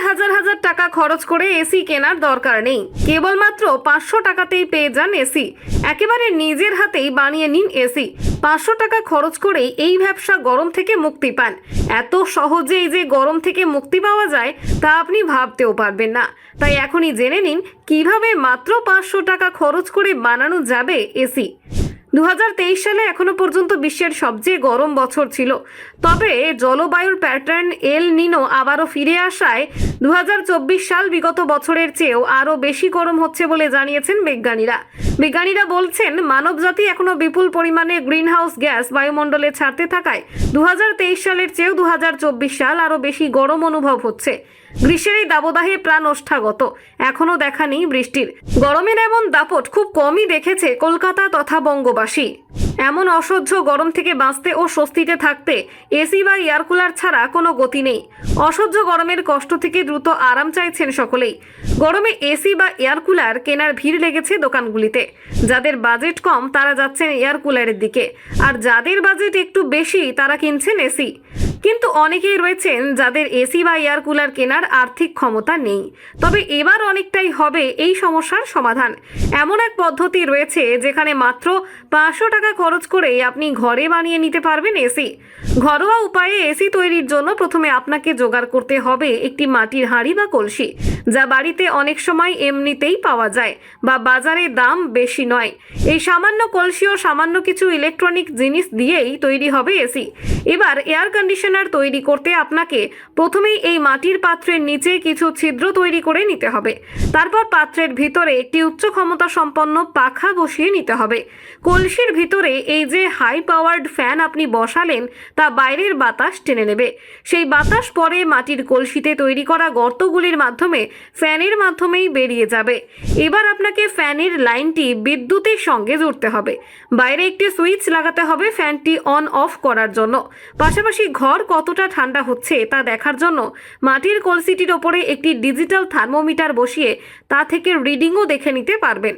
হাজার হাজার টাকা খরচ করে এসি কেনার দরকার নেই, কেবলমাত্র 500 টাকাতেই পেয়ে যান এসি। একেবারে নিজের হাতেই বানিয়ে নিন এসি। 500 টাকা খরচ করেই এই ব্যবসা গরম থেকে মুক্তি পান। এত সহজেই যে গরম থেকে মুক্তি পাওয়া যায় তা আপনি ভাবতেও পারবেন না। তাই এখনই জেনে নিন কিভাবে মাত্র 500 টাকা খরচ করে বানানো যাবে এসি। 2023 সালে এখনো পর্যন্ত বিশ্বের সবচেয়ে গরম বছর ছিল। তবে জলবায়ুর প্যাটার্ন এল নিনো আবারও ফিরে আসায় 2024 সাল বিগত বছরের চেয়েও আরও বেশি গরম হচ্ছে বলে জানিয়েছেন বিজ্ঞানীরা বলছেন, মানবজাতি এখনো বিপুল পরিমাণে গ্রিনহাউস গ্যাস বায়ুমণ্ডলে ছাড়তে থাকায় 2023 সালের চেয়েও 2024 সাল আরও বেশি গরম অনুভব হচ্ছে। গ্রীষ্মের এই দাবদাহে প্রাণ ওষ্ঠাগত, এখনো দেখা নেই বৃষ্টির। গরমের এমন দাপট খুব কমই দেখেছে কলকাতা তথা বঙ্গবাসী। এমন অসহ্য গরম থেকে বাঁচতে ও স্বস্তিতে থাকতে এসি বা এয়ার কুলার ছাড়া কোনো গতি নেই। অসহ্য গরমের কষ্ট থেকে দ্রুত আরাম চাইছেন সকলেই। গরমে এসি বা এয়ার কুলার কেনার ভিড় লেগেছে দোকানগুলিতে। যাদের বাজেট কম তারা যাচ্ছেন এয়ার কুলারের দিকে, আর যাদের বাজেট একটু বেশি তারা কিনছেন এসি। কিন্তু অনেকেই রয়েছেন যাদের এসি বা এয়ার কুলার কেনার আর্থিক ক্ষমতা নেই। তবে এবার অনেকটাই হবে এই সমস্যার সমাধান। এমন এক পদ্ধতি রয়েছে যেখানে মাত্র 500 টাকা খরচ করে আপনি ঘরে বানিয়ে নিতে পারবেন এসি। ঘরোয়া উপায়ে এসি তৈরির জন্য প্রথমে আপনাকে জোগাড় করতে হবে একটি মাটির হাঁড়ি বা কলসি, যা বাড়িতে অনেক সময় এমনিতেই পাওয়া যায় বা বাজারে দাম বেশি নয়। এই সামান্য কলসি ও সামান্য কিছু ইলেকট্রনিক জিনিস দিয়েই তৈরি হবে এসি। এবার এয়ার কন্ডিশনার তৈরি করতে আপনাকে প্রথমেই এই মাটির পাত্রের নিচে কিছু ছিদ্র তৈরি করে নিতে হবে। তারপর পাত্রের ভিতরে একটি উচ্চ ক্ষমতা সম্পন্ন পাখা বসিয়ে নিতে হবে। কলসির ভিতরে এই যে হাই পাওয়ার্ড ফ্যান আপনি বসালেন তা বাইরের বাতাস টেনে নেবে। সেই বাতাস পরে মাটির কলসিতে তৈরি করা গর্তগুলির মাধ্যমে ফ্যানের মাধ্যমেই বেরিয়ে যাবে। এবার আপনাকে ফ্যানের লাইনটি বিদ্যুতের সঙ্গে জুড়তে হবে। বাইরে একটি সুইচ লাগাতে হবে ফ্যানটি অন অফ করার জন্য। পাশাপাশি ঘর কতটা ঠান্ডা হচ্ছে তা দেখার জন্য মাটির কলসিটির ওপরে একটি ডিজিটাল থার্মোমিটার বসিয়ে তা থেকে রিডিংও দেখে নিতে পারবেন।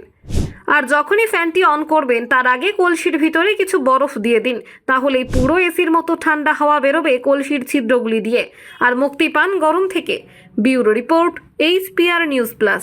আর যখনই ফ্যানটি অন করবেন তার আগে কলসির ভিতরে কিছু বরফ দিয়ে দিন, তাহলেই পুরো এসির মতো ঠান্ডা হাওয়া বেরোবে কলসির ছিদ্রগুলি দিয়ে, আর মুক্তি পান গরম থেকে। Bureau report, HPR news plus.